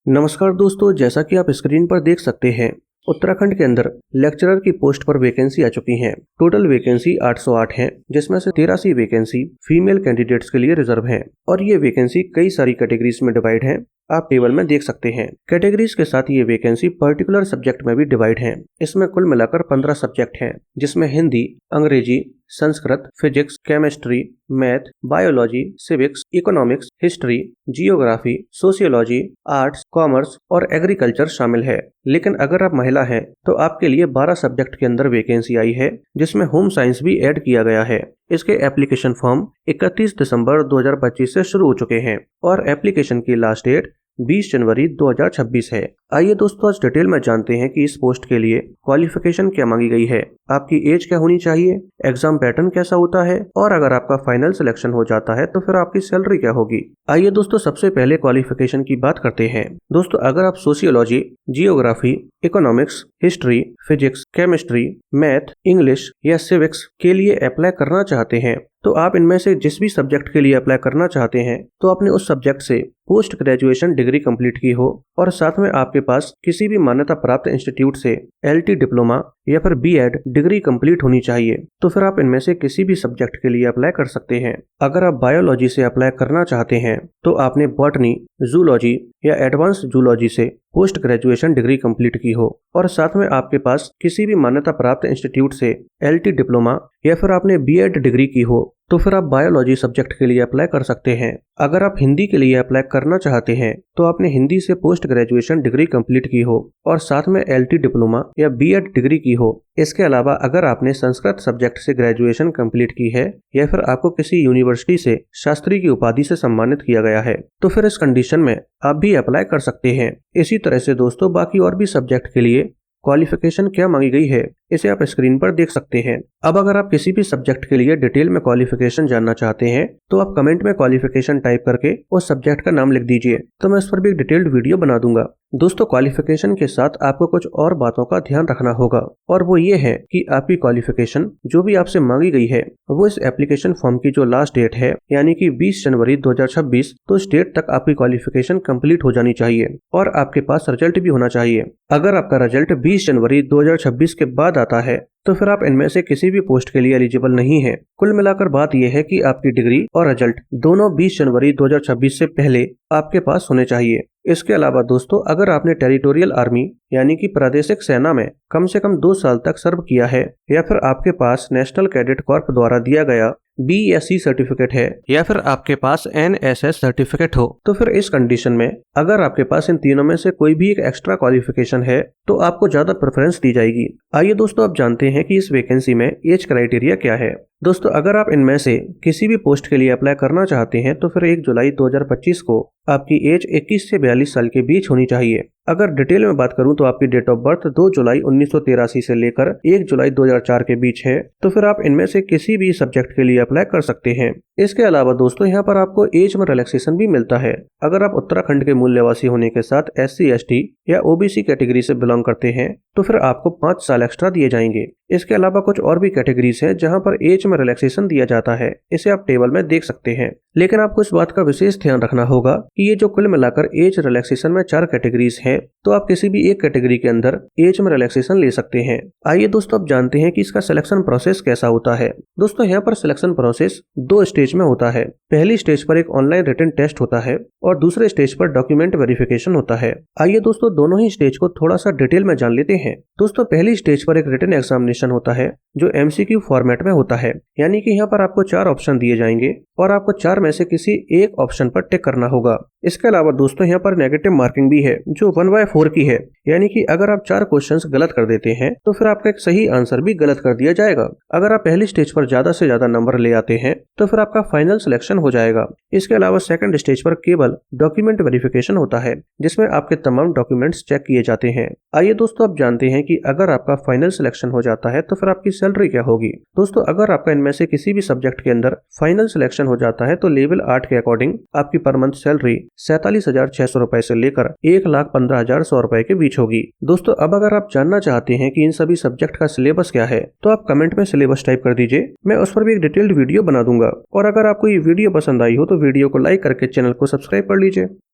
नमस्कार दोस्तों, जैसा कि आप स्क्रीन पर देख सकते हैं, उत्तराखंड के अंदर लेक्चरर की पोस्ट पर वैकेंसी आ चुकी हैं। टोटल वैकेंसी 808 हैं, जिसमें से 83 वैकेंसी फीमेल कैंडिडेट्स के लिए रिजर्व हैं और ये वैकेंसी कई सारी कैटेगरीज में डिवाइड हैं। आप टेबल में देख सकते हैं। कैटेगरीज के साथ ये वैकेंसी पर्टिकुलर सब्जेक्ट में भी डिवाइड हैं। इसमें कुल मिलाकर 15 सब्जेक्ट हैं, जिसमें हिंदी, अंग्रेजी, Sanskrit, physics, chemistry, math, biology, civics, economics, history, geography, sociology, arts, commerce और एग्रीकल्चर शामिल है। लेकिन अगर आप महिला हैं तो आपके लिए 12 सब्जेक्ट के अंदर वैकेंसी आई है, जिसमें होम साइंस भी ऐड किया गया है। इसके एप्लीकेशन फॉर्म 31 दिसंबर 2025 से शुरू हो चुके हैं और एप्लीकेशन की लास्ट डेट 20 जनवरी 2026 है। आइए दोस्तों, आज डिटेल में जानते हैं कि इस पोस्ट के लिए क्वालिफिकेशन क्या मांगी गई है, आपकी एज क्या होनी चाहिए, एग्जाम पैटर्न कैसा होता है और अगर आपका फाइनल सिलेक्शन हो जाता है तो फिर आपकी सैलरी क्या होगी। आइए दोस्तों, सबसे पहले क्वालिफिकेशन की बात करते हैं। दोस्तों, अगर आप sociology, geography, economics, history, physics, chemistry, math, English या सिविक्स के लिए अप्लाई करना चाहते हैं तो आप इनमें से जिस भी सब्जेक्ट के लिए अप्लाई करना चाहते हैं तो आपने उस सब्जेक्ट से पोस्ट ग्रेजुएशन डिग्री कंप्लीट की हो और साथ में आपके पास किसी भी मान्यता प्राप्त इंस्टीट्यूट से LT डिप्लोमा या फिर B.Ed डिग्री कंप्लीट होनी चाहिए, तो फिर आप इनमें से किसी भी सब्जेक्ट के लिए अप्लाई कर सकते हैं। अगर आप बायोलॉजी से अप्लाई करना चाहते हैं तो आपने बॉटनी, जूलॉजी या एडवांस जूलॉजी से पोस्ट ग्रेजुएशन डिग्री कंप्लीट की हो और साथ में आपके पास किसी भी मान्यता प्राप्त इंस्टीट्यूट से LT डिप्लोमा या फिर आपने B.Ed डिग्री की हो, तो फिर आप बायोलॉजी सब्जेक्ट के लिए अप्लाई कर सकते हैं। अगर आप हिंदी के लिए अप्लाई करना चाहते हैं तो आपने हिंदी से पोस्ट ग्रेजुएशन डिग्री कंप्लीट की हो और साथ में LT डिप्लोमा या B.Ed डिग्री की हो। इसके अलावा अगर आपने संस्कृत सब्जेक्ट से ग्रेजुएशन कंप्लीट की है या फिर आपको किसी यूनिवर्सिटी से शास्त्री की उपाधि से सम्मानित किया गया है, तो फिर इस कंडीशन में आप भी अप्लाई कर सकते हैं। इसी तरह से दोस्तों, बाकी और भी सब्जेक्ट के लिए क्वालिफिकेशन क्या मांगी गई है, इसे आप स्क्रीन पर देख सकते हैं। अब अगर आप किसी भी सब्जेक्ट के लिए डिटेल में क्वालिफिकेशन जानना चाहते हैं तो आप कमेंट में क्वालिफिकेशन टाइप करके उस सब्जेक्ट का नाम लिख दीजिए, तो मैं इस पर भी एक डिटेल्ड वीडियो बना दूंगा। दोस्तों, क्वालिफिकेशन के साथ आपको कुछ और बातों का ध्यान रखना होगा और वो ये है कि आपकी क्वालिफिकेशन जो भी आपसे मांगी गई है वो इस एप्लीकेशन फॉर्म की जो लास्ट डेट है यानी कि 20 जनवरी 2026, तो इस डेट तक आपकी क्वालिफिकेशन कंप्लीट हो जानी चाहिए और आपके पास रिजल्ट भी होना चाहिए। अगर आपका रिजल्ट 20 जनवरी 2026 के बाद आता है तो फिर आप इनमें से किसी भी पोस्ट के लिए एलिजिबल नहीं है। कुल मिलाकर बात यह है कि आपकी डिग्री और रिजल्ट दोनों 20 जनवरी 2026 से पहले आपके पास होने चाहिए। इसके अलावा दोस्तों, अगर आपने टेरिटोरियल आर्मी यानी कि प्रादेशिक सेना में कम से कम 2 साल तक सर्व किया है या फिर आपके पास नेशनल कैडेट कॉर्प द्वारा दिया गया BSc सर्टिफिकेट है या फिर आपके पास NSS सर्टिफिकेट हो, तो फिर इस कंडीशन में अगर आपके पास इन तीनों में से कोई भी एक एक्स्ट्रा क्वालिफिकेशन है तो आपको ज्यादा प्रेफरेंस दी जाएगी। आइए दोस्तों, अब जानते हैं कि इस वैकेंसी में एज क्राइटेरिया क्या है। दोस्तों, अगर आप इनमें से किसी भी पोस्ट के लिए अप्लाई करना चाहते हैं तो फिर 1 जुलाई 2025 को आपकी एज 21 से 42 साल के बीच होनी चाहिए। अगर डिटेल में बात करूं तो आपकी डेट ऑफ बर्थ 2 जुलाई 1983 से लेकर 1 जुलाई 2004 के बीच है, तो फिर आप इनमें से किसी भी सब्जेक्ट के लिए अप्लाई कर सकते हैं। इसके अलावा दोस्तों, यहाँ पर आपको एज में रिलैक्सेशन भी मिलता है। अगर आप उत्तराखंड के मूल निवासी होने के साथ SC ST या OBC कैटेगरी से बिलोंग करते हैं तो फिर आपको 5 साल एक्स्ट्रा दिए जाएंगे। इसके अलावा कुछ और भी कैटेगरीज हैं जहां पर एज में रिलैक्सेशन दिया जाता है, इसे आप टेबल में देख सकते हैं। लेकिन आपको इस बात का विशेष ध्यान रखना होगा कि ये जो कुल मिलाकर एज रिलैक्सेशन में 4 कैटेगरीज हैं, तो आप किसी भी एक कैटेगरी के अंदर एज में रिलैक्सेशन ले सकते हैं। आइए दोस्तों, अब जानते हैं कि इसका सिलेक्शन प्रोसेस कैसा होता है। दोस्तों, यहाँ पर सिलेक्शन प्रोसेस 2 स्टेज में होता है। पहली स्टेज पर एक ऑनलाइन रिटन टेस्ट होता है और दूसरे स्टेज पर डॉक्यूमेंट वेरिफिकेशन होता है। आइए दोस्तों, दोनों ही स्टेज को थोड़ा सा डिटेल में जान लेते हैं। दोस्तों, पहली स्टेज पर एक रिटन एग्जामिनेशन होता है जो MCQ फॉर्मेट में होता है, यानी कि यहाँ पर आपको 4 ऑप्शन दिए जाएंगे और आपको 4 में से किसी एक ऑप्शन पर टिक करना होगा। इसके अलावा दोस्तों, यहाँ पर नेगेटिव मार्किंग भी है जो 1/4 की है, यानी कि अगर आप 4 क्वेश्चंस गलत कर देते हैं तो फिर आपका एक सही आंसर भी गलत कर दिया जाएगा। अगर आप पहली स्टेज पर ज्यादा से ज्यादा नंबर ले आते हैं तो फिर आपका फाइनल सिलेक्शन हो जाएगा। इसके अलावा सेकंड स्टेज पर केवल डॉक्यूमेंट वेरिफिकेशन होता है, जिसमें आपके तमाम डॉक्यूमेंट्स चेक किए जाते हैं। आइए दोस्तों, अब जानते हैं कि अगर आपका फाइनल सिलेक्शन हो जाता है तो फिर आपकी सैलरी क्या होगी। दोस्तों, अगर आपका इनमें से किसी भी सब्जेक्ट के अंदर फाइनल सिलेक्शन हो जाता है तो लेवल 8 के अकॉर्डिंग आपकी पर मंथ सैलरी 47,600 रुपए से लेकर 1,15,100 रुपए के बीच होगी। दोस्तों, अब अगर आप जानना चाहते हैं कि इन सभी सब्जेक्ट का सिलेबस क्या है तो आप कमेंट में सिलेबस टाइप कर दीजिए, मैं उस पर भी एक डिटेल्ड वीडियो बना दूंगा। और अगर आपको ये वीडियो पसंद आई हो तो वीडियो को लाइक करके चैनल को सब्सक्राइब कर लीजिए।